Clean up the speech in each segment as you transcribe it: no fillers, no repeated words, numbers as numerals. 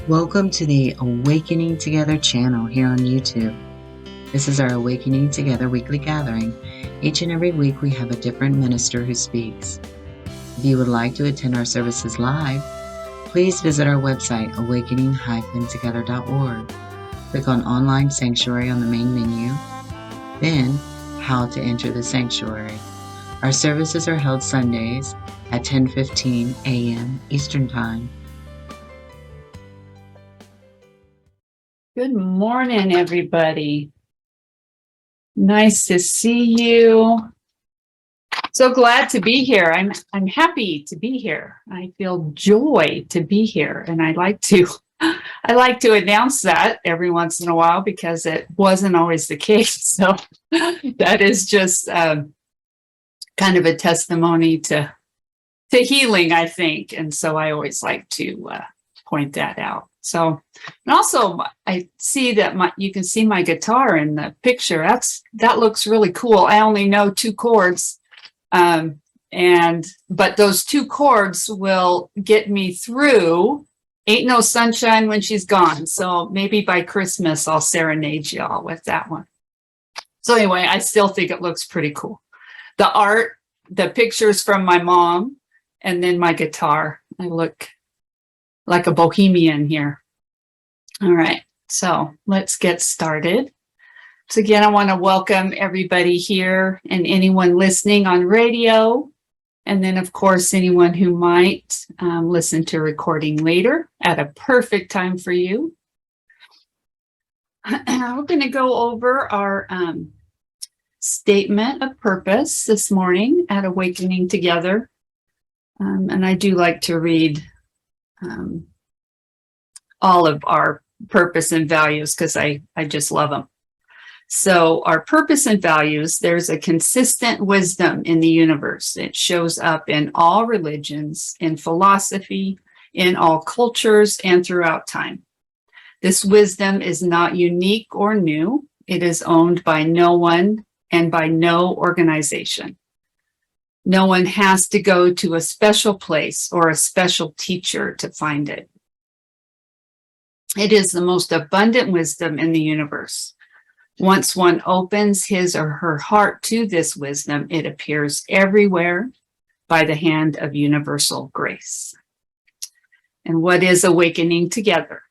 Welcome to the Awakening Together channel here on YouTube. This is our Awakening Together weekly gathering. Each and every week we have a different minister who speaks. If you would like to attend our services live, please visit our website, awakening-together.org. Click on Online Sanctuary on the main menu, then How to Enter the Sanctuary. Our services are held Sundays at 10:15 a.m. Eastern Time. Good morning, everybody. Nice to see you. So glad to be here. I'm happy to be here. I feel joy to be here, and I like to announce that every once in a while because it wasn't always the case. So that is just kind of a testimony to healing, I think. And so I always like to point that out. So, and also I see that you can see my guitar in the picture. That looks really cool. I only know 2 chords. But those 2 chords will get me through Ain't No Sunshine When She's Gone. So maybe by Christmas, I'll serenade y'all with that one. So anyway, I still think it looks pretty cool. The art, the pictures from my mom, and then my guitar. I look like a bohemian here. All right, so let's get started. So again, I want to welcome everybody here and anyone listening on radio. And then, of course, anyone who might listen to a recording later at a perfect time for you. We're going to go over our statement of purpose this morning at Awakening Together. And I do like to read all of our purpose and values because I just love them. So our purpose and values, there's a consistent wisdom in the universe. It shows up in all religions, in philosophy, in all cultures, and throughout time. This wisdom is not unique or new. It is owned by no one and by no organization. No one has to go to a special place or a special teacher to find it. It is the most abundant wisdom in the universe. Once one opens his or her heart to this wisdom, it appears everywhere by the hand of universal grace. And what is Awakening Together?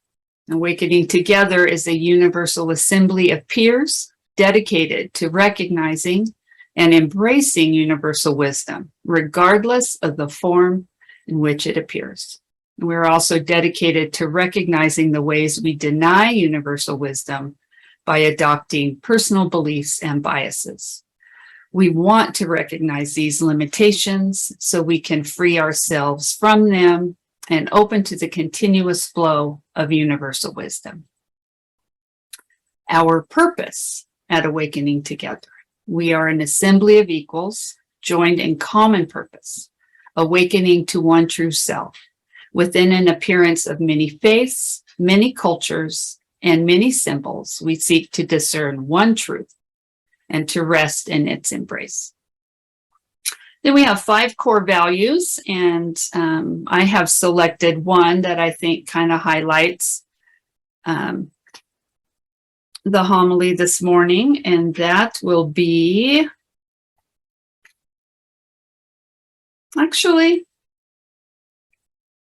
Awakening Together is a universal assembly of peers dedicated to recognizing and embracing universal wisdom, regardless of the form in which it appears. We're also dedicated to recognizing the ways we deny universal wisdom by adopting personal beliefs and biases. We want to recognize these limitations so we can free ourselves from them and open to the continuous flow of universal wisdom. Our purpose at Awakening Together. We are an assembly of equals, joined in common purpose, awakening to one true self, within an appearance of many faiths, many cultures, and many symbols. We seek to discern one truth and to rest in its embrace. Then we have 5 core values, and I have selected one that I think kind of highlights the homily this morning, and that will be, actually,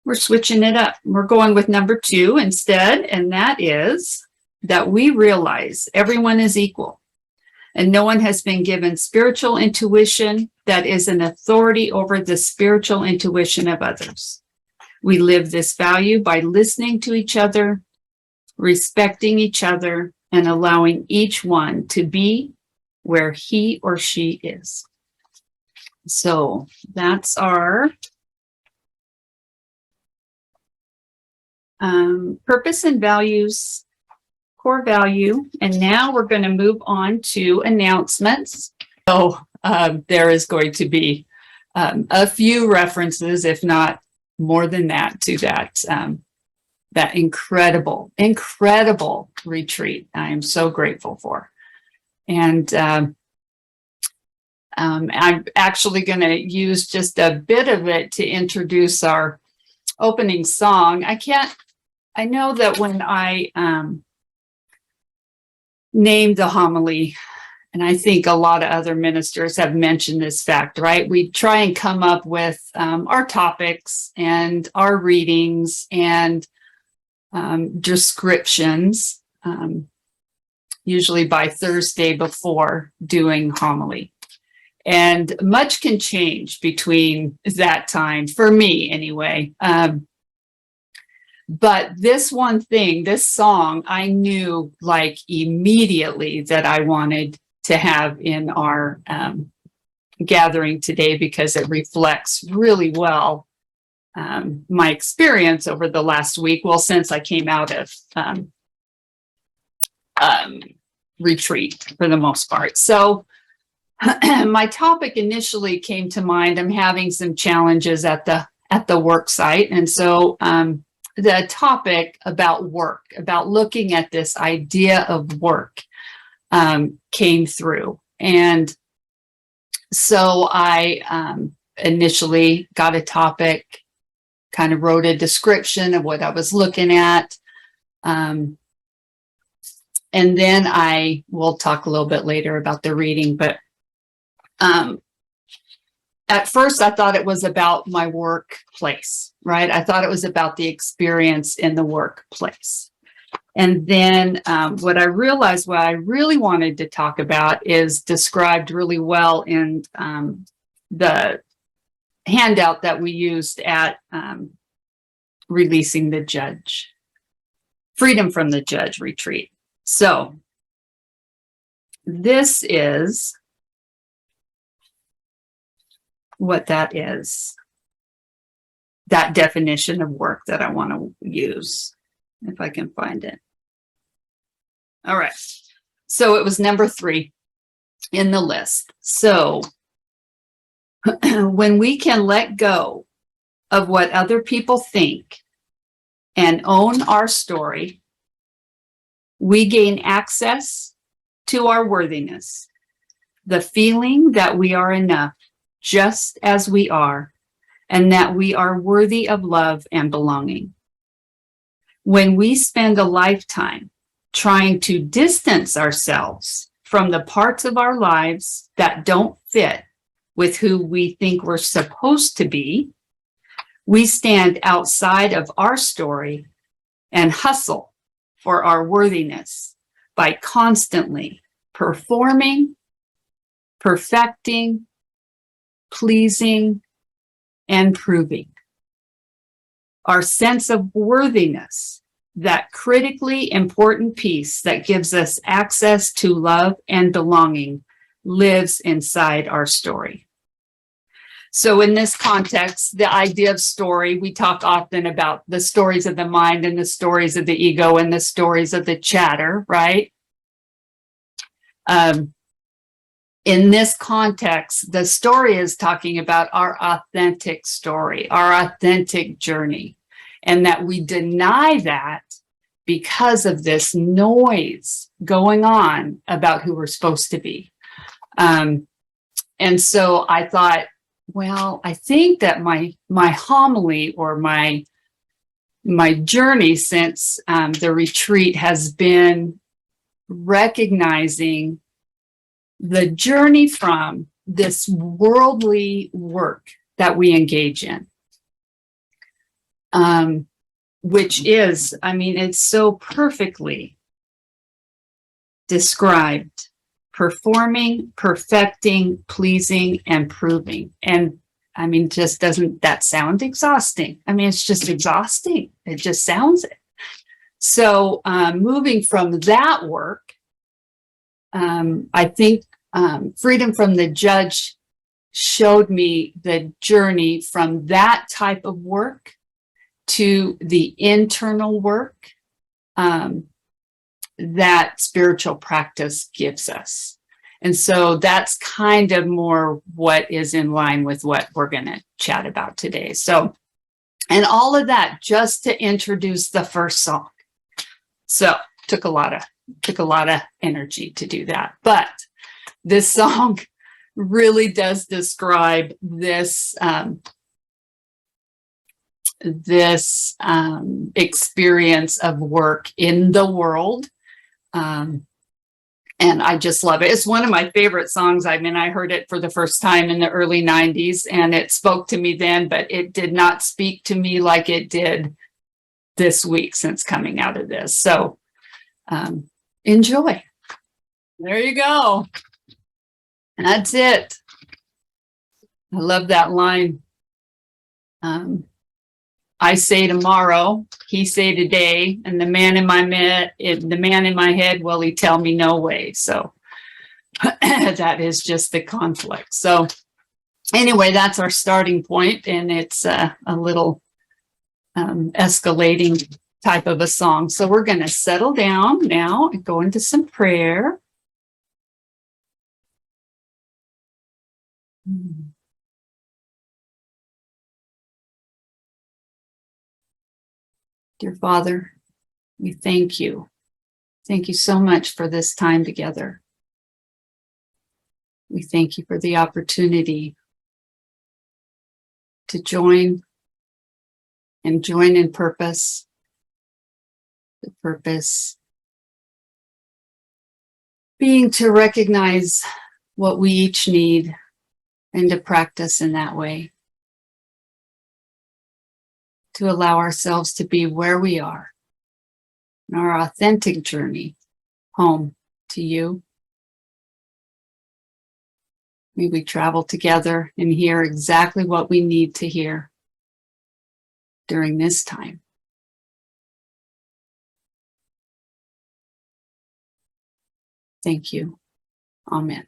we're switching it up. We're going with number 2 instead, and that is that we realize everyone is equal, and no one has been given spiritual intuition that is an authority over the spiritual intuition of others. We live this value by listening to each other, respecting each other, and allowing each one to be where he or she is. So that's our purpose and values, core value. And now we're going to move on to announcements. So there is going to be a few references, if not more than that, to that incredible retreat I am so grateful for. And I'm actually going to use just a bit of it to introduce our opening song. I can't I know that when I named the homily, and I think a lot of other ministers have mentioned this fact, right? We try and come up with our topics and our readings and descriptions, usually by Thursday before doing homily. And much can change between that time, for me anyway. But this one thing, this song, I knew like immediately that I wanted to have in our gathering today because it reflects really well my experience over the last week. Well, since I came out of retreat for the most part. So my topic initially came to mind. I'm having some challenges at the work site. And so the topic about work, about looking at this idea of work came through. And so I initially got a topic, kind of wrote a description of what I was looking at. And then I will talk a little bit later about the reading, but at first I thought it was about my workplace, right? I thought it was about the experience in the workplace. And then what I realized what I really wanted to talk about is described really well in the handout that we used at Releasing the Judge, Freedom from the Judge retreat. So this is what that is, that definition of work that I want to use, if I can find it. All right. So it was number 3 in the list. So when we can let go of what other people think and own our story, we gain access to our worthiness, the feeling that we are enough just as we are, and that we are worthy of love and belonging. When we spend a lifetime trying to distance ourselves from the parts of our lives that don't fit with who we think we're supposed to be, we stand outside of our story and hustle for our worthiness by constantly performing, perfecting, pleasing, and proving. Our sense of worthiness, that critically important piece that gives us access to love and belonging, lives inside our story. So in this context, the idea of story, we talk often about the stories of the mind and the stories of the ego and the stories of the chatter, right? In this context, the story is talking about our authentic story, our authentic journey, and that we deny that because of this noise going on about who we're supposed to be. And so I thought, well, I think that my homily or my journey since the retreat has been recognizing the journey from this worldly work that we engage in, which is, I mean, it's so perfectly described: performing, perfecting, pleasing, and proving. And I mean, just doesn't that sound exhausting? I mean, it's just exhausting. It just sounds it. So moving from that work, I think Freedom from the Judge showed me the journey from that type of work to the internal work that spiritual practice gives us. And so that's kind of more what is in line with what we're going to chat about today. So, and all of that just to introduce the first song. So took a lot of energy to do that. But this song really does describe this this experience of work in the world. And I just love it. It's one of my favorite songs. I mean, I heard it for the first time in the early 90s, and it spoke to me then, but it did not speak to me like it did this week since coming out of this. So enjoy. There you go. That's it. I love that line. I say tomorrow, he say today, and the man in my head, will he tell me no way? So that is just the conflict. So anyway, that's our starting point, and it's a little escalating type of a song. So we're going to settle down now and go into some prayer. Dear Father, we thank you. Thank you so much for this time together. We thank you for the opportunity to join in purpose. The purpose being to recognize what we each need and to practice in that way. To allow ourselves to be where we are in our authentic journey home to you. May we travel together and hear exactly what we need to hear during this time. Thank you. Amen.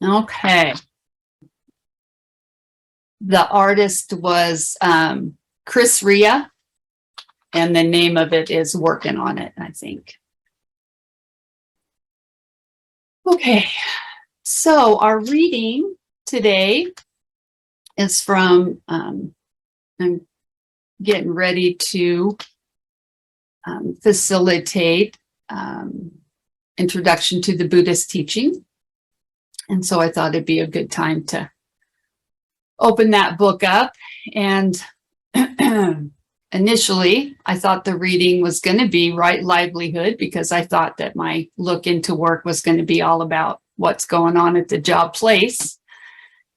Okay. The artist was Chris Rea, and the name of it is Working on It, I think. Okay, so our reading today is from, I'm getting ready to facilitate Introduction to the Buddhist Teaching. And so I thought it'd be a good time to open that book up. And initially, I thought the reading was going to be Right Livelihood, because I thought that my look into work was going to be all about what's going on at the job place.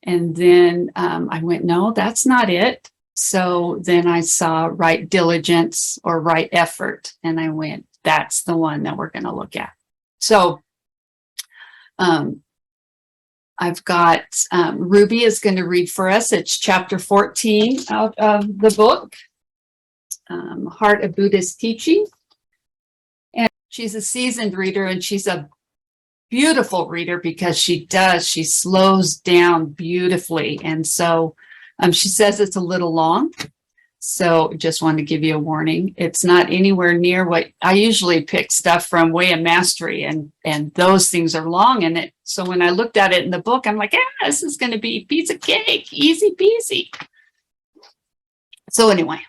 And then I went, no, that's not it. So then I saw Right Diligence or Right Effort. And I went, that's the one that we're going to look at. So I've got Rubye is going to read for us. It's chapter 14 out of the book, Heart of Buddhist Teaching. And she's a seasoned reader, and she's a beautiful reader because she slows down beautifully. And so she says it's a little long. So just wanted to give you a warning. It's not anywhere near what I usually pick stuff from Way of Mastery, and those things are long in it. So when I looked at it in the book, I'm like, this is going to be a piece of cake, easy peasy. So anyway,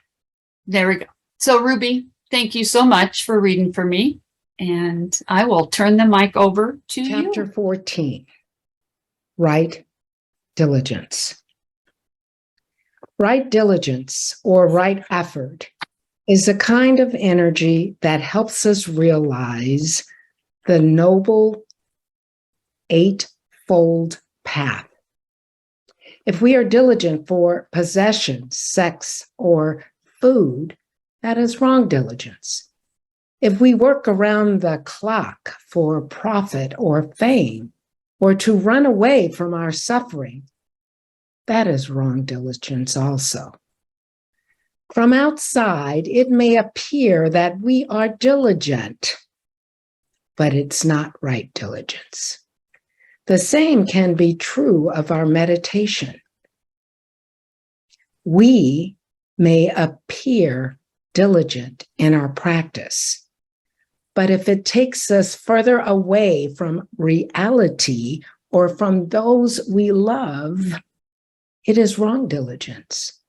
there we go. So Rubye, thank you so much for reading for me, and I will turn the mic over to you. Chapter 14, Right Diligence. Right diligence, or right effort, is a kind of energy that helps us realize the noble eightfold path. If we are diligent for possession, sex, or food, that is wrong diligence. If we work around the clock for profit or fame, or to run away from our suffering, that is wrong diligence also. From outside, it may appear that we are diligent, but it's not right diligence. The same can be true of our meditation. We may appear diligent in our practice, but if it takes us further away from reality or from those we love, it is wrong diligence.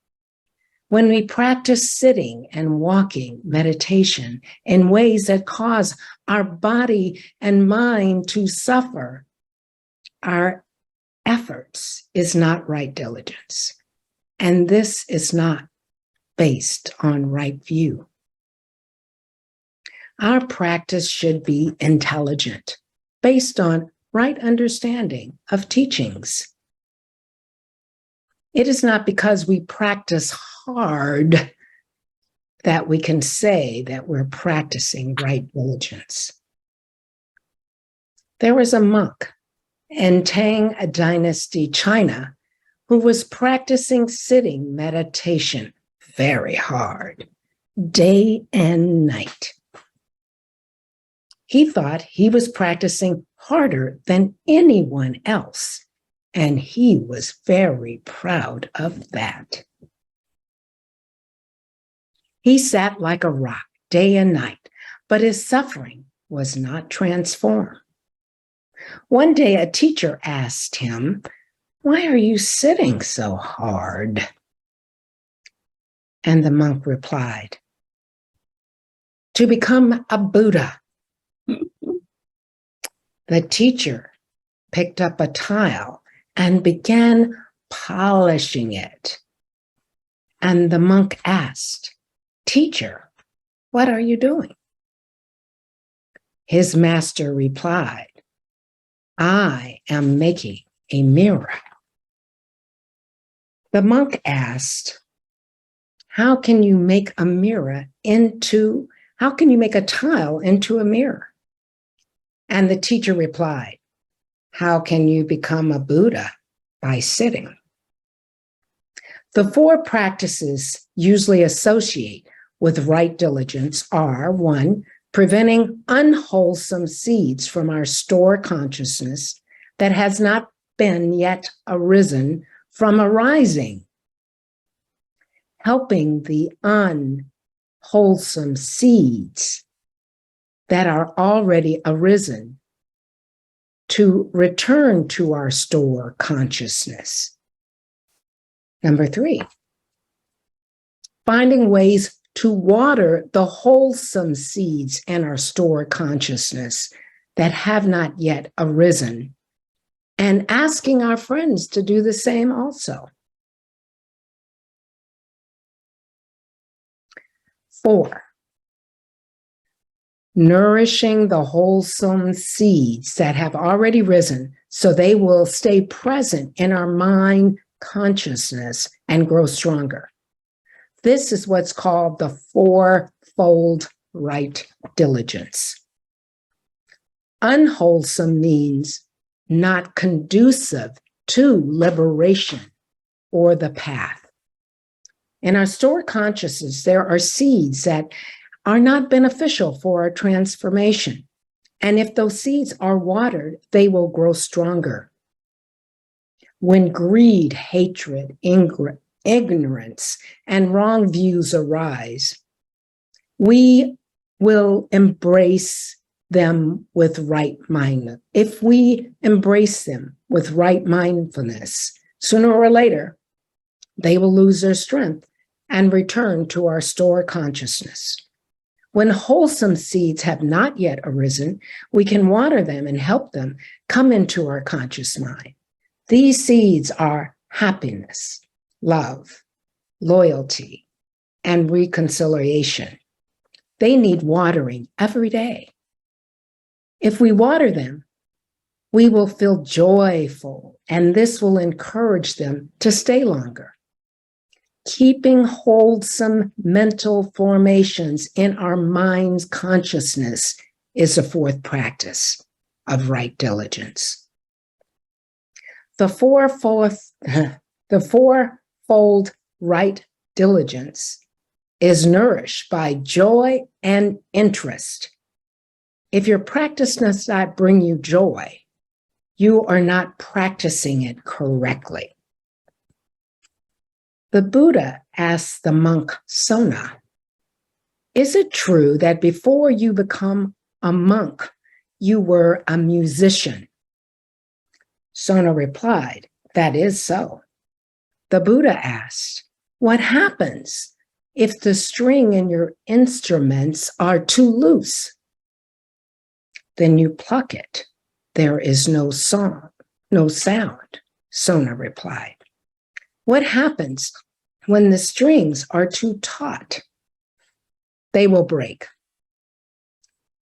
When we practice sitting and walking meditation in ways that cause our body and mind to suffer, our efforts is not right diligence. And this is not based on right view. Our practice should be intelligent, based on right understanding of teachings. It is not because we practice hard that we can say that we're practicing right diligence. There was a monk in Tang Dynasty, China, who was practicing sitting meditation very hard, day and night. He thought he was practicing harder than anyone else, and he was very proud of that. He sat like a rock day and night, but his suffering was not transformed. One day, a teacher asked him, "Why are you sitting so hard?" And the monk replied, "To become a Buddha." The teacher picked up a tile and began polishing it. And the monk asked, "Teacher, what are you doing?" His master replied, "I am making a mirror." The monk asked, how can you make a tile into a mirror? And the teacher replied, "How can you become a Buddha? By sitting." The four practices usually associated with right diligence are: 1, preventing unwholesome seeds from our store consciousness that has not been yet arisen from arising. Helping the unwholesome seeds that are already arisen to return to our store consciousness. Number 3, finding ways to water the wholesome seeds in our store consciousness that have not yet arisen, and asking our friends to do the same also. 4, nourishing the wholesome seeds that have already risen so they will stay present in our mind consciousness and grow stronger. This is what's called the fourfold right diligence. Unwholesome means not conducive to liberation or the path. In our stored consciousness, there are seeds that are not beneficial for our transformation. And if those seeds are watered, they will grow stronger. When greed, hatred, ignorance, and wrong views arise, we will embrace them with right mindedness. If we embrace them with right mindfulness, sooner or later, they will lose their strength and return to our store consciousness. When wholesome seeds have not yet arisen, we can water them and help them come into our conscious mind. These seeds are happiness, love, loyalty, and reconciliation. They need watering every day. If we water them, we will feel joyful, and this will encourage them to stay longer. Keeping wholesome mental formations in our mind's consciousness is the fourth practice of right diligence. The fourfold right diligence is nourished by joy and interest. If your practice does not bring you joy, you are not practicing it correctly. The Buddha asked the monk Sona, "Is it true that before you become a monk, you were a musician?" Sona replied, "That is so." The Buddha asked, "What happens if the string in your instruments are too loose?" "Then you pluck it. There is no song, no sound." Sona replied. What happens when the strings are too taut? They will break.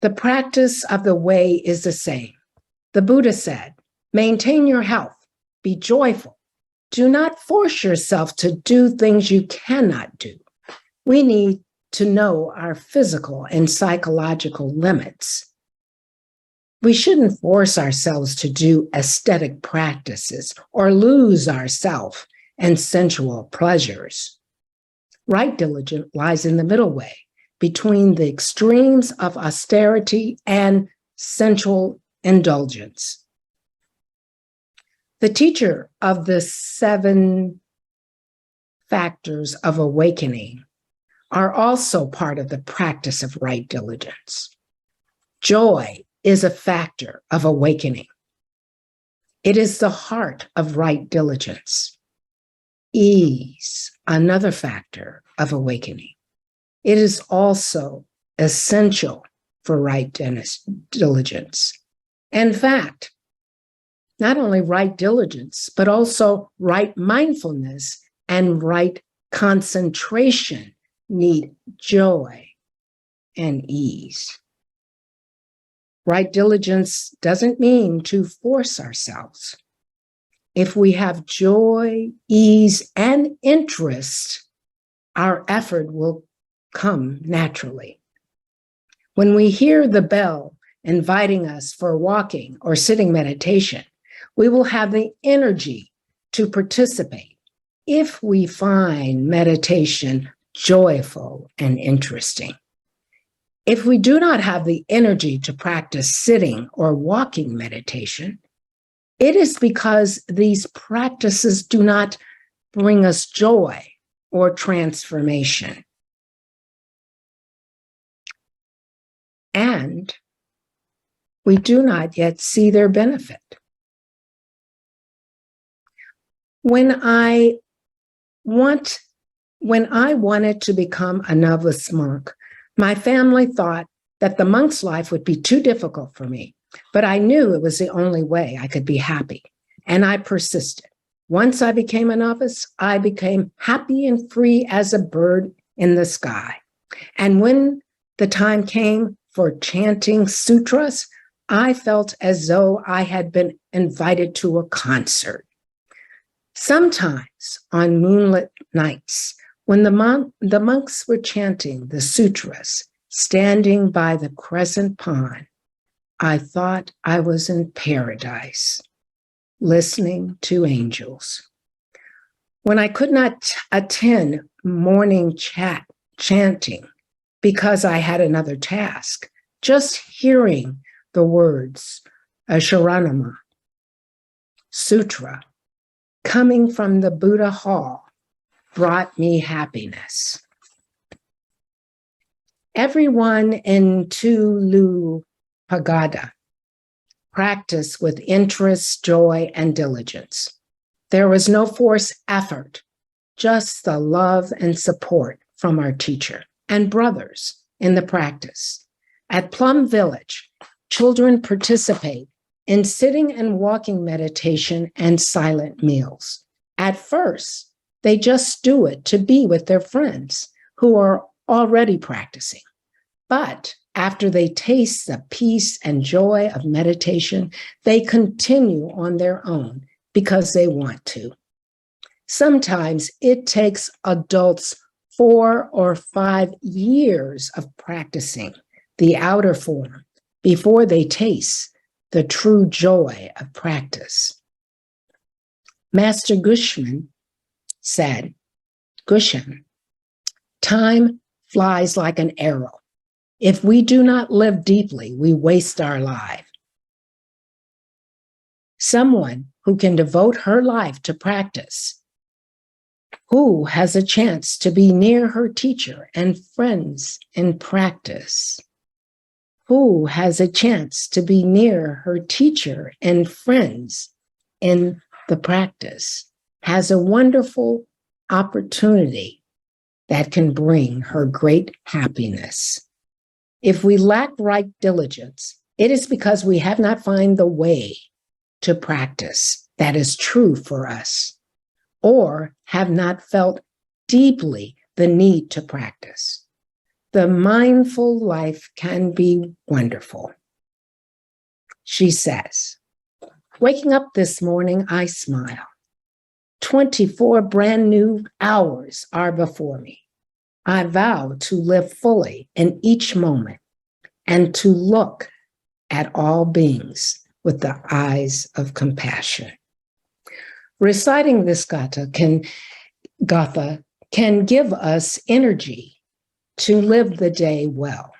The practice of the way is the same. The Buddha said, maintain your health, be joyful. Do not force yourself to do things you cannot do. We need to know our physical and psychological limits. We shouldn't force ourselves to do aesthetic practices or lose ourselves in sensual pleasures. Right diligence lies in the middle way between the extremes of austerity and sensual indulgence. The teacher of the 7 factors of awakening are also part of the practice of right diligence. Joy is a factor of awakening. It is the heart of right diligence. Ease, another factor of awakening. It is also essential for right diligence. In fact, not only right diligence, but also right mindfulness and right concentration need joy and ease. Right diligence doesn't mean to force ourselves. If we have joy, ease, and interest, our effort will come naturally. When we hear the bell inviting us for walking or sitting meditation, we will have the energy to participate if we find meditation joyful and interesting. If we do not have the energy to practice sitting or walking meditation, it is because these practices do not bring us joy or transformation. And we do not yet see their benefit. When I wanted to become a novice monk, my family thought that the monk's life would be too difficult for me, but I knew it was the only way I could be happy, and I persisted. Once I became a novice, I became happy and free as a bird in the sky. And when the time came for chanting sutras, I felt as though I had been invited to a concert. Sometimes on moonlit nights, when the monks were chanting the sutras, standing by the crescent pond, I thought I was in paradise, listening to angels. When I could not attend morning chanting because I had another task, just hearing the words, Sharanama, Sutra, coming from the Buddha hall, brought me happiness. Everyone in Tulu Pagada practiced with interest, joy, and diligence. There was no forced effort, just the love and support from our teacher and brothers in the practice. At Plum Village, children participate in sitting and walking meditation and silent meals. At first, they just do it to be with their friends who are already practicing. But after they taste the peace and joy of meditation, they continue on their own because they want to. Sometimes it takes adults 4 or 5 years of practicing the outer form before they taste the true joy of practice. Master Gushan said, time flies like an arrow. If we do not live deeply, we waste our life. Someone who can devote her life to practice, who has a chance to be near her teacher and friends in practice, who has a chance to be near her teacher and friends in the practice, has a wonderful opportunity that can bring her great happiness. If we lack right diligence, it is because we have not found the way to practice. that is true for us, or have not felt deeply the need to practice. The mindful life can be wonderful. She says, waking up this morning, I smile. 24 brand new hours are before me. I vow to live fully in each moment and to look at all beings with the eyes of compassion. Reciting this gatha can give us energy to live the day well.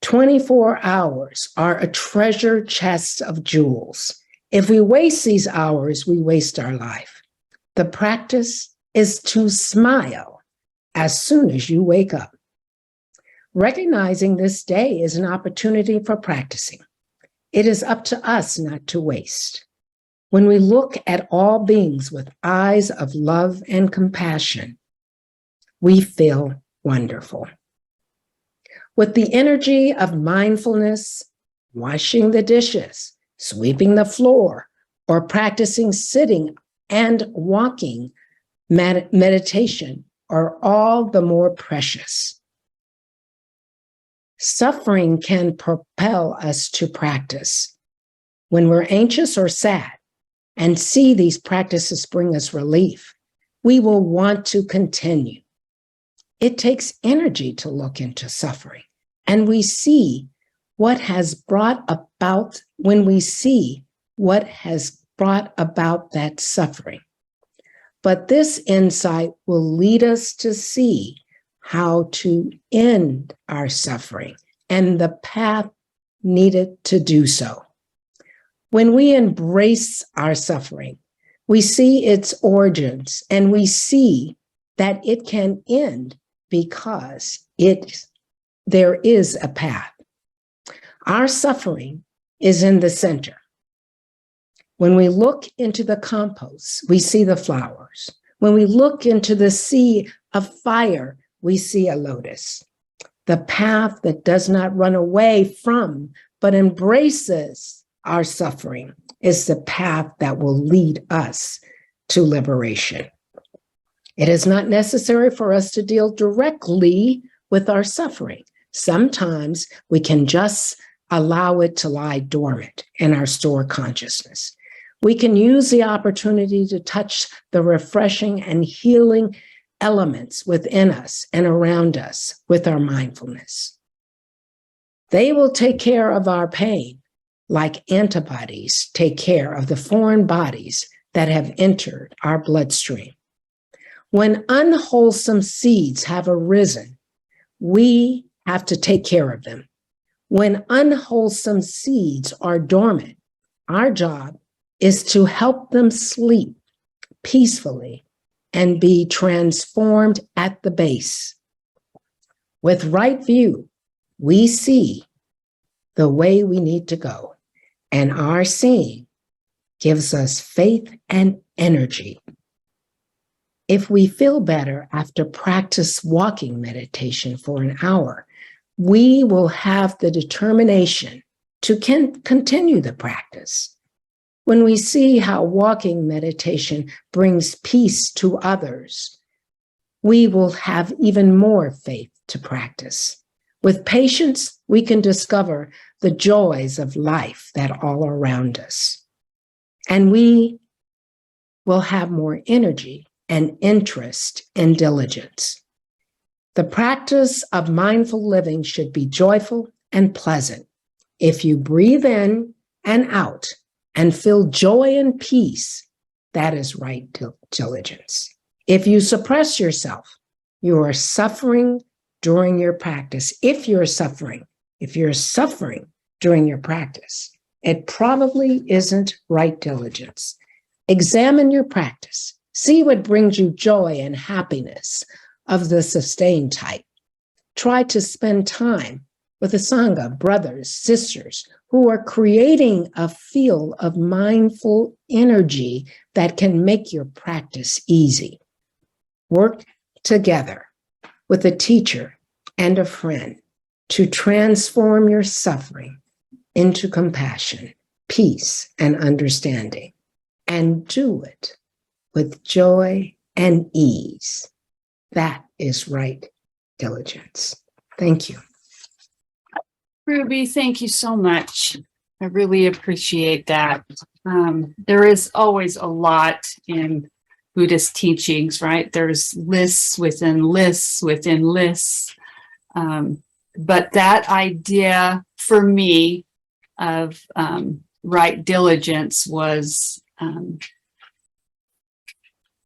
24 hours are a treasure chest of jewels. If we waste these hours, we waste our life. The practice is to smile as soon as you wake up. Recognizing this day is an opportunity for practicing. It is up to us not to waste. When we look at all beings with eyes of love and compassion, we feel wonderful. With the energy of mindfulness, washing the dishes, sweeping the floor, or practicing sitting and walking, meditation are all the more precious. Suffering can propel us to practice. When we're anxious or sad and see these practices bring us relief, we will want to continue. It takes energy to look into suffering, and we see what has brought about when we see what has brought about that suffering. But this insight will lead us to see how to end our suffering and the path needed to do so. When we embrace our suffering, we see its origins and we see that it can end because there is a path. Our suffering is in the center. When we look into the compost, we see the flowers. When we look into the sea of fire, we see a lotus. The path that does not run away from, but embraces our suffering is the path that will lead us to liberation. It is not necessary for us to deal directly with our suffering. Sometimes we can just allow it to lie dormant in our stored consciousness. We can use the opportunity to touch the refreshing and healing elements within us and around us with our mindfulness. They will take care of our pain like antibodies take care of the foreign bodies that have entered our bloodstream. When unwholesome seeds have arisen, we have to take care of them. When unwholesome seeds are dormant, our job is to help them sleep peacefully and be transformed at the base. With right view, we see the way we need to go, and our seeing gives us faith and energy. If we feel better after practice walking meditation for an hour, we will have the determination to continue the practice. When we see how walking meditation brings peace to others, we will have even more faith to practice. With patience, we can discover the joys of life that all around us. And we will have more energy and interest in diligence. The practice of mindful living should be joyful and pleasant. If you breathe in and out and feel joy and peace, that is right diligence. If you suppress yourself, you are suffering during your practice. If you're suffering during your practice, it probably isn't right diligence. Examine your practice. See what brings you joy and happiness of the sustained type. Try to spend time with a Sangha, brothers, sisters, who are creating a field of mindful energy that can make your practice easy. Work together with a teacher and a friend to transform your suffering into compassion, peace, and understanding. and do it with joy and ease. That is right diligence. Thank you. Ruby, thank you so much. I really appreciate that. There is always a lot in Buddhist teachings, right? There's lists within lists within lists. But that idea for me of right diligence was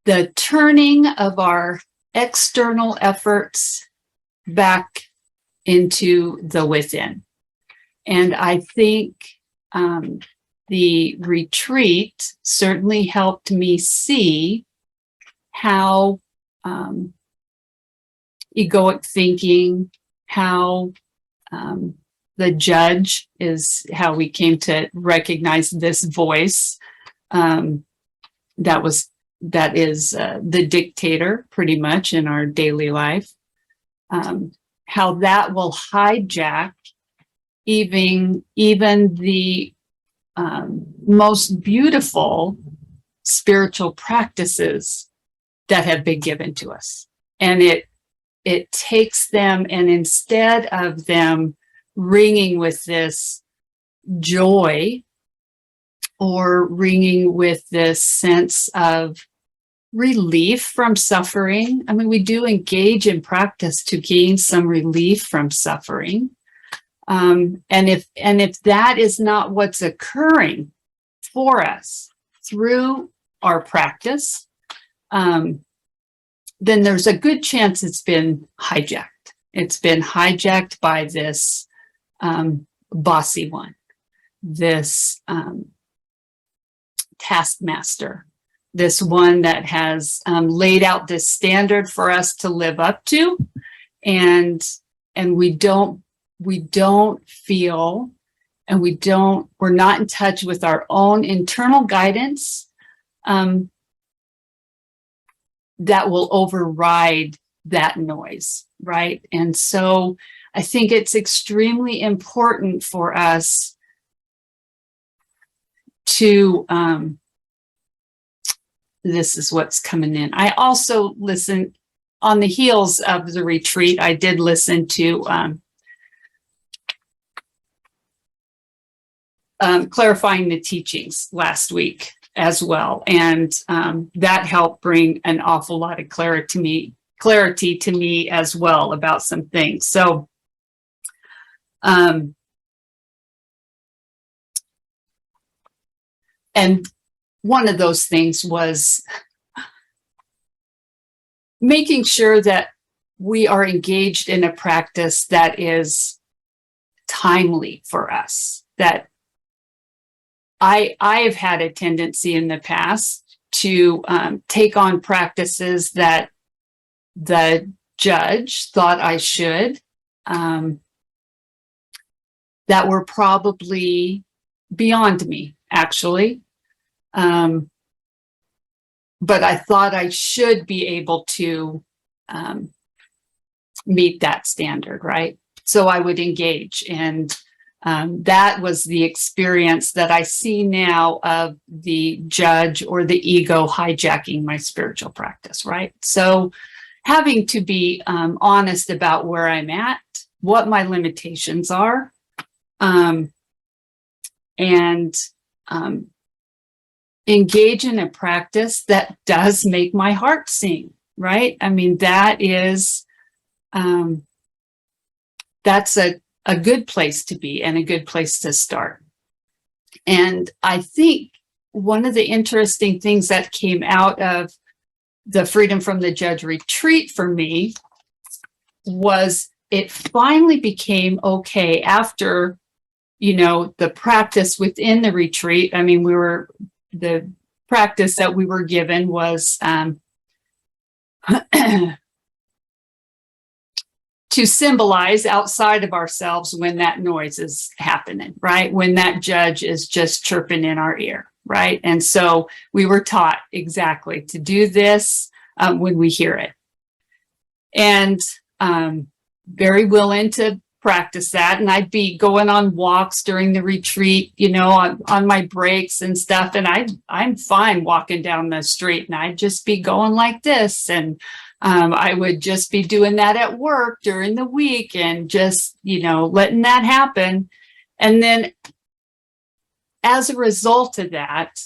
the turning of our external efforts back into the within. And I think the retreat certainly helped me see how egoic thinking, how the judge is how we came to recognize this voice that is the dictator pretty much in our daily life, how that will hijack even the most beautiful spiritual practices that have been given to us. And it takes them, and instead of them ringing with this joy or ringing with this sense of relief from suffering. I mean, we do engage in practice to gain some relief from suffering. And if that is not what's occurring for us through our practice, then there's a good chance it's been hijacked. It's been hijacked by this bossy one, this taskmaster, this one that has laid out this standard for us to live up to, and we don't feel, and we're not in touch with our own internal guidance that will override that noise, right? And so I think it's extremely important for us to, this is what's coming in. I also listened on the heels of the retreat. I did listen to clarifying the teachings last week as well. And that helped bring an awful lot of clarity to me as well about some things. So and one of those things was making sure that we are engaged in a practice that is timely for us. That I have had a tendency in the past to take on practices that the judge thought I should, that were probably beyond me, actually. But I thought I should be able to meet that standard, right? So I would engage. And that was the experience that I see now of the judge or the ego hijacking my spiritual practice, right? So having to be honest about where I'm at, what my limitations are, and engage in a practice that does make my heart sing, right? I mean, that is, that's a good place to be and a good place to start. And I think one of the interesting things that came out of the Freedom from the Judge retreat for me was it finally became okay after, the practice within the retreat. I mean, the practice that we were given was to symbolize outside of ourselves when that noise is happening, right? When that judge is just chirping in our ear, right? And so we were taught exactly to do this when we hear it. And very willing to practice that, and I'd be going on walks during the retreat, you know, on my breaks and stuff. And I'm fine walking down the street, and I'd just be going like this. And I would just be doing that at work during the week and just, you know, letting that happen. And then as a result of that,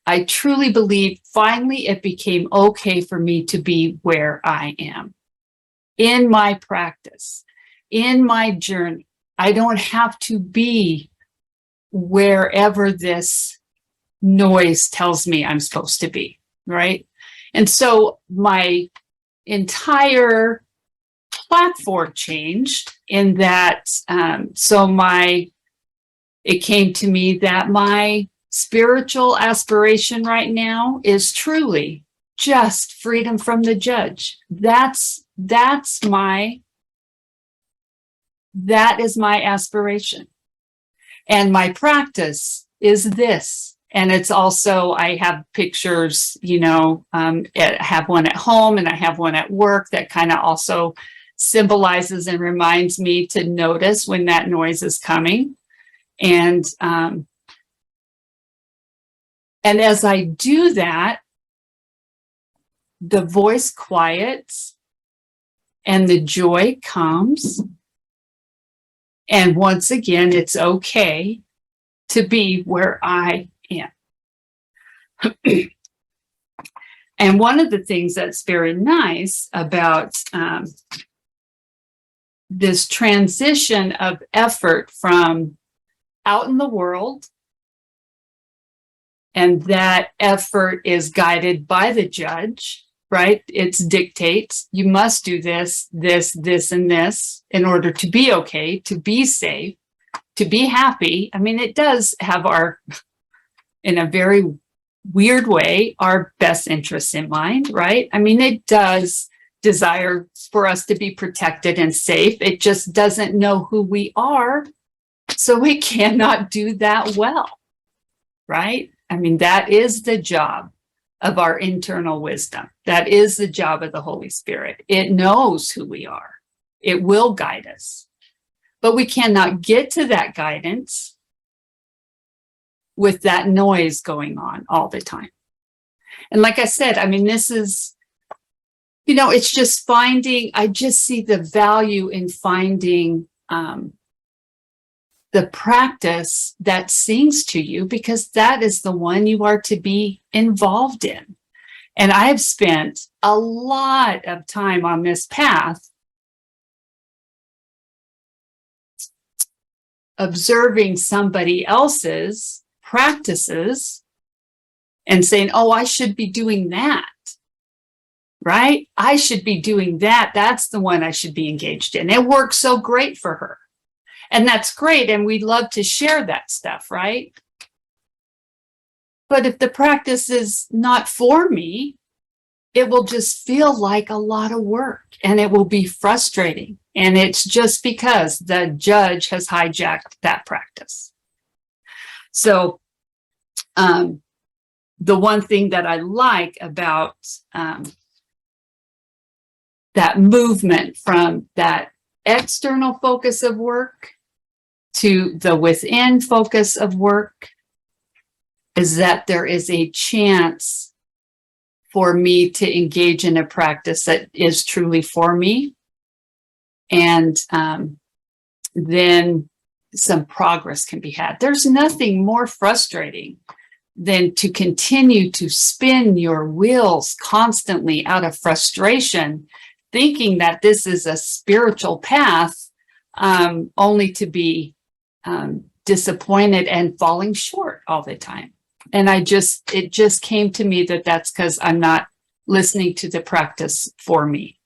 I truly believe finally it became okay for me to be where I am in my practice, in my journey. I don't have to be wherever this noise tells me I'm supposed to be, right? And so my entire platform changed in that. It came to me that my spiritual aspiration right now is truly just freedom from the judge. That is my aspiration. And my practice is this. And it's also, I have pictures, you know, I have one at home and I have one at work that kind of also symbolizes and reminds me to notice when that noise is coming. And as I do that, the voice quiets and the joy comes. And once again, it's okay to be where I am. And one of the things that's very nice about this transition of effort from out in the world, and that effort is guided by the judge, right? It dictates, you must do this, this, this, and this in order to be okay, to be safe, to be happy. I mean, it does have our, in a very weird way, our best interests in mind, right? I mean, it does desire for us to be protected and safe. It just doesn't know who we are. So we cannot do that well, right? I mean, that is the job of our internal wisdom. That is the job of the Holy Spirit. It knows who we are. It will guide us. But we cannot get to that guidance with that noise going on all the time. And like I said, I mean, this is, you know, it's just finding, I just see the value in finding the practice that sings to you, because that is the one you are to be involved in. And I have spent a lot of time on this path observing somebody else's practices and saying, oh, I should be doing that, right? I should be doing that. That's the one I should be engaged in. It works so great for her. And that's great. And we love to share that stuff, right? But if the practice is not for me, it will just feel like a lot of work and it will be frustrating. And it's just because the judge has hijacked that practice. So the one thing that I like about that movement from that external focus of work to the within focus of work is that there is a chance for me to engage in a practice that is truly for me. And then some progress can be had. There's nothing more frustrating than to continue to spin your wheels constantly out of frustration, thinking that this is a spiritual path, only to be disappointed and falling short all the time. And it just came to me that that's because I'm not listening to the practice for me.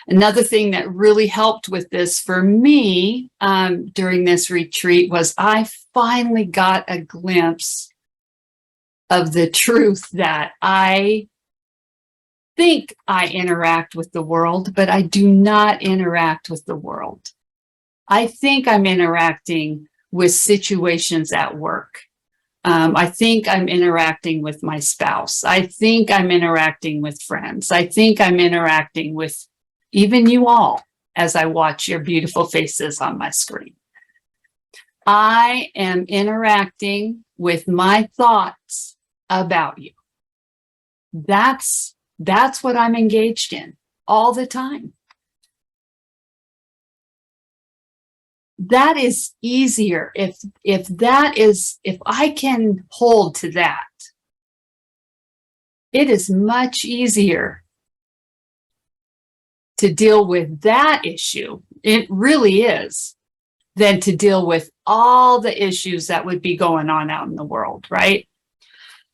Another thing that really helped with this for me during this retreat was I finally got a glimpse of the truth that I think I interact with the world, but I do not interact with the world. I think I'm interacting with situations at work. I think I'm interacting with my spouse. I think I'm interacting with friends. I think I'm interacting with even you all as I watch your beautiful faces on my screen. I am interacting with my thoughts about you. That's what I'm engaged in all the time. That is easier if I can hold to that. It is much easier to deal with that issue. It really is, than to deal with all the issues that would be going on out in the world, right?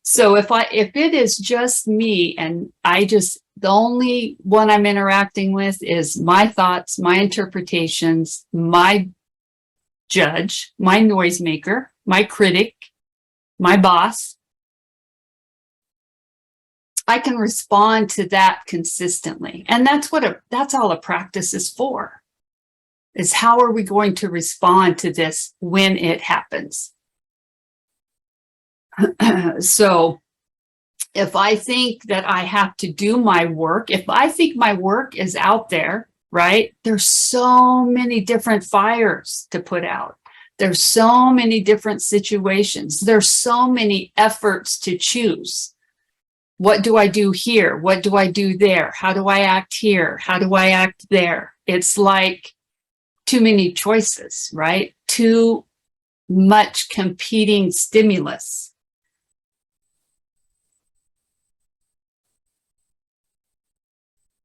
So if it is just me and the only one I'm interacting with is my thoughts, my interpretations, my judge, my noisemaker, my critic, my boss, I can respond to that consistently. And that's all a practice is for, is how are we going to respond to this when it happens? So if I think that I have to do my work, if I think my work is out there, right? There's so many different fires to put out. There's so many different situations. There's so many efforts to choose. What do I do here? What do I do there? How do I act here? How do I act there? It's like too many choices, right? Too much competing stimulus.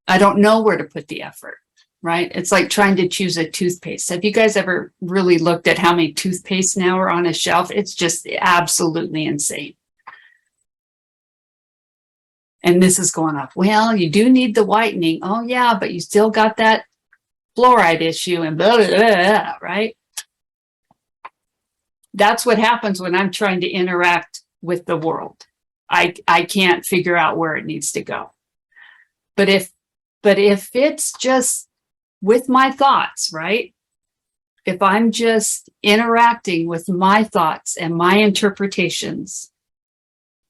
I don't know where to put the effort, right? It's like trying to choose a toothpaste. Have you guys ever really looked at how many toothpastes now are on a shelf? It's just absolutely insane. And this is going up. Well, you do need the whitening. Oh, yeah, but you still got that fluoride issue and blah, blah, blah, blah, right? That's what happens when I'm trying to interact with the world. I can't figure out where it needs to go. But if it's just with my thoughts, right? If I'm just interacting with my thoughts and my interpretations,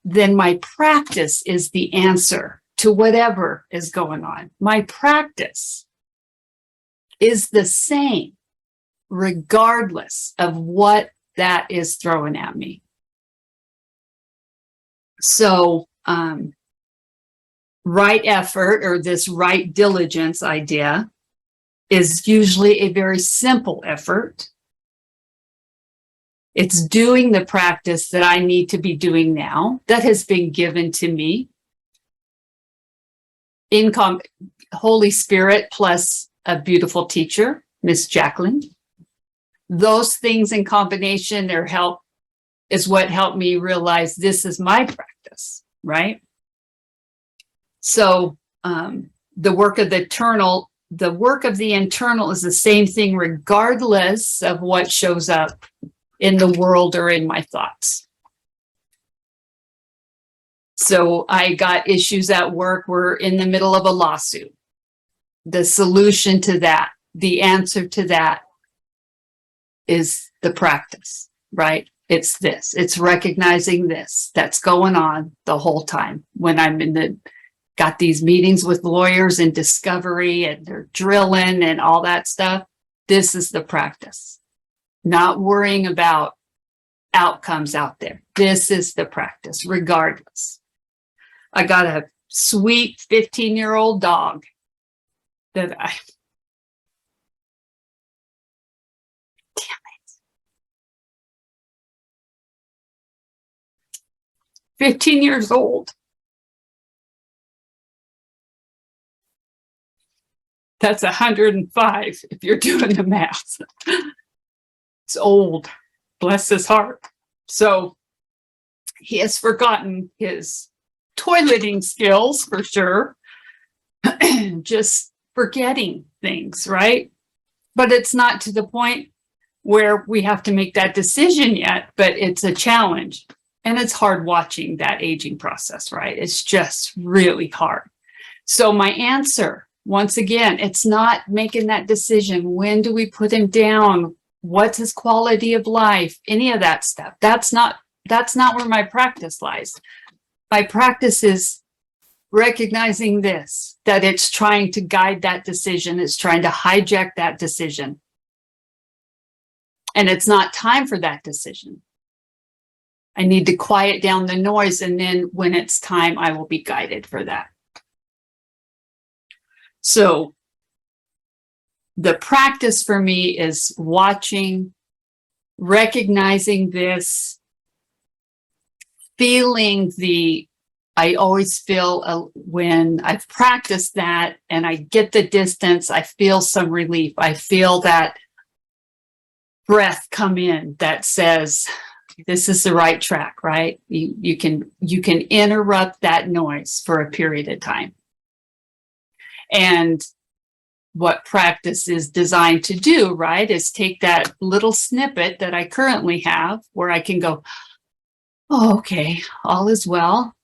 then my practice is the answer to whatever is going on. My practice is the same, regardless of what that is throwing at me. So, right effort, or this right diligence idea, is usually a very simple effort. It's doing the practice that I need to be doing now, that has been given to me. Holy Spirit plus a beautiful teacher, Miss Jacqueline. Those things in combination is what helped me realize this is my practice, right? So the work of the internal is the same thing regardless of what shows up in the world or in my thoughts. So I got issues at work. We're in the middle of a lawsuit. The solution to that, the answer to that is the practice, right? It's this. It's recognizing this that's going on the whole time when I'm got these meetings with lawyers and discovery and they're drilling and all that stuff. This is the practice. Not worrying about outcomes out there. This is the practice, regardless. I got a sweet 15-year-old dog that 15 years old. That's 105 if you're doing the math. It's old, bless his heart. So he has forgotten his toileting skills for sure. Just forgetting things, right? But it's not to the point where we have to make that decision yet, but it's a challenge. And it's hard watching that aging process, right? It's just really hard. So my answer, once again, it's not making that decision. When do we put him down? What's his quality of life? Any of that stuff. That's not where my practice lies. My practice is recognizing this, that it's trying to guide that decision, it's trying to hijack that decision. And it's not time for that decision. I need to quiet down the noise, and then when it's time, I will be guided for that. So the practice for me is watching, recognizing this, feeling I always feel when I've practiced that and I get the distance, I feel some relief. I feel that breath come in that says, this is the right track, right? You can interrupt that noise for a period of time. And what practice is designed to do, right, is take that little snippet that I currently have where I can go, oh, okay, all is well,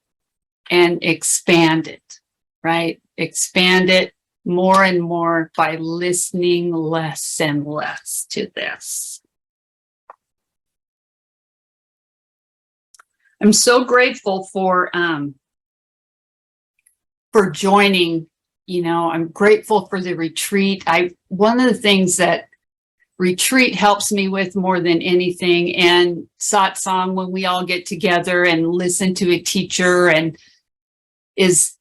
and expand it, right? Expand it more and more by listening less and less to this. I'm so grateful for joining. You know, I'm grateful for the retreat. One of the things that retreat helps me with more than anything, and satsang, when we all get together and listen to a teacher, and is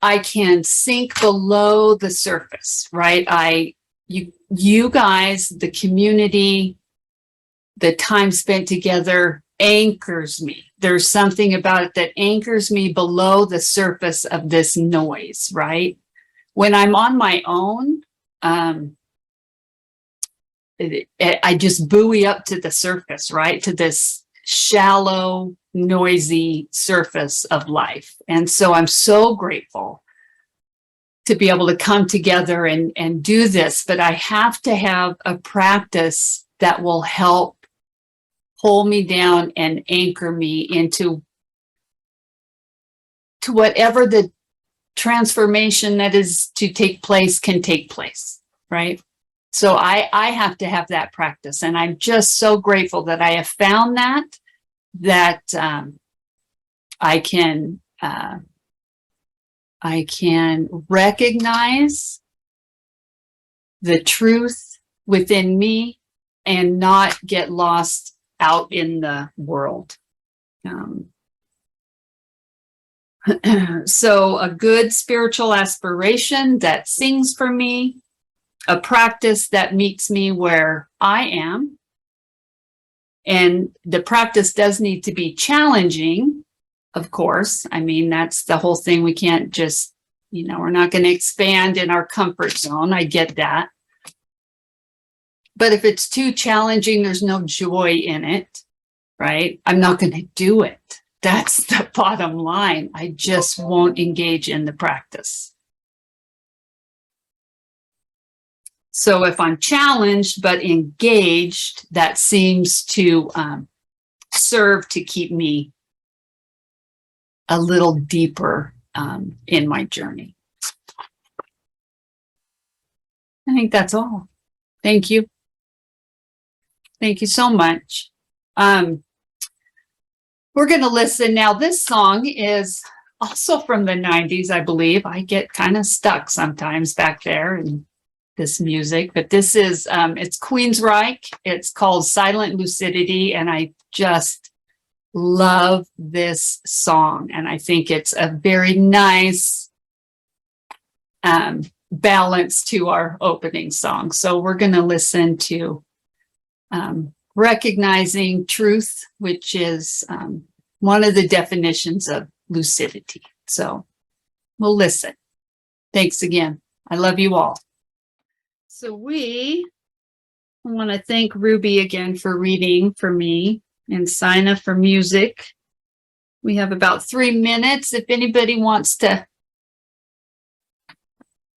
I can sink below the surface, right? You guys, the community, the time spent together anchors me. There's something about it that anchors me below the surface of this noise, right? When I'm on my own, I just buoy up to the surface, right? To this shallow, noisy surface of life. And so I'm so grateful to be able to come together and do this, but I have to have a practice that will help pull me down and anchor me into whatever the transformation that is to take place can take place, right? So I have to have that practice, and I'm just so grateful that I have found that I can recognize the truth within me and not get lost out in the world. So a good spiritual aspiration that sings for me, a practice that meets me where I am. And the practice does need to be challenging, of course. I mean, that's the whole thing. We can't just, we're not going to expand in our comfort zone. I get that. But if it's too challenging, there's no joy in it, right? I'm not going to do it. That's the bottom line. I just won't engage in the practice. So if I'm challenged but engaged, that seems to serve to keep me a little deeper in my journey. I think that's all. Thank you. Thank you so much. We're going to listen now. This song is also from the 90s, I believe. I get kind of stuck sometimes back there in this music, but this is, it's Queensryche. It's called Silent Lucidity, and I just love this song. And I think it's a very nice balance to our opening song. So we're going to listen to Recognizing Truth, which is one of the definitions of lucidity. So we'll listen. Thanks again. I love you all. So I want to thank Rubye again for reading for me, and Sina for music. We have about 3 minutes. If anybody wants to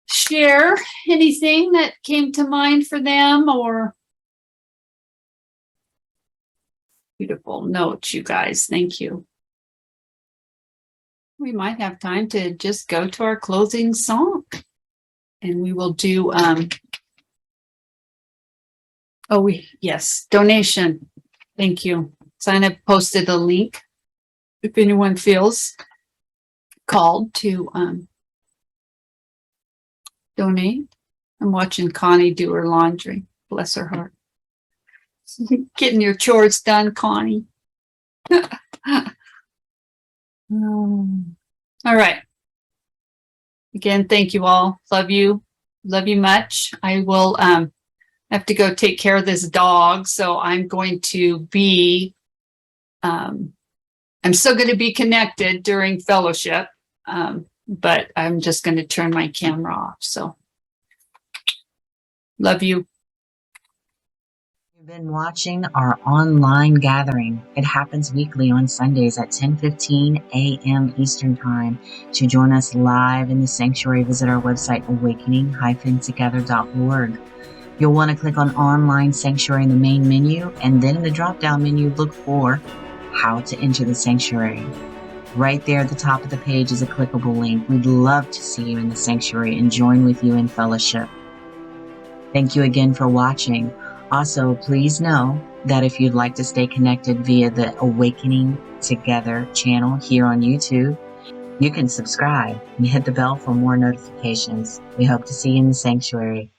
share anything that came to mind for them, or beautiful notes, you guys. Thank you. We might have time to just go to our closing song, and we will do, yes, donation. Thank you. Sina posted a link if anyone feels called to donate. I'm watching Connie do her laundry. Bless her heart. Getting your chores done, Connie. All right. Again, thank you all. Love you. Love you much. I will have to go take care of this dog. So I'm going to be, I'm still going to be connected during fellowship, but I'm just going to turn my camera off. So love you. You've been watching our online gathering. It happens weekly on Sundays at 10:15 a.m. Eastern Time. To join us live in the sanctuary, visit our website, awakening-together.org. You'll want to click on Online Sanctuary in the main menu, and then in the drop-down menu, look for How to Enter the Sanctuary. Right there at the top of the page is a clickable link. We'd love to see you in the sanctuary and join with you in fellowship. Thank you again for watching. Also, please know that if you'd like to stay connected via the Awakening Together channel here on YouTube, you can subscribe and hit the bell for more notifications. We hope to see you in the sanctuary.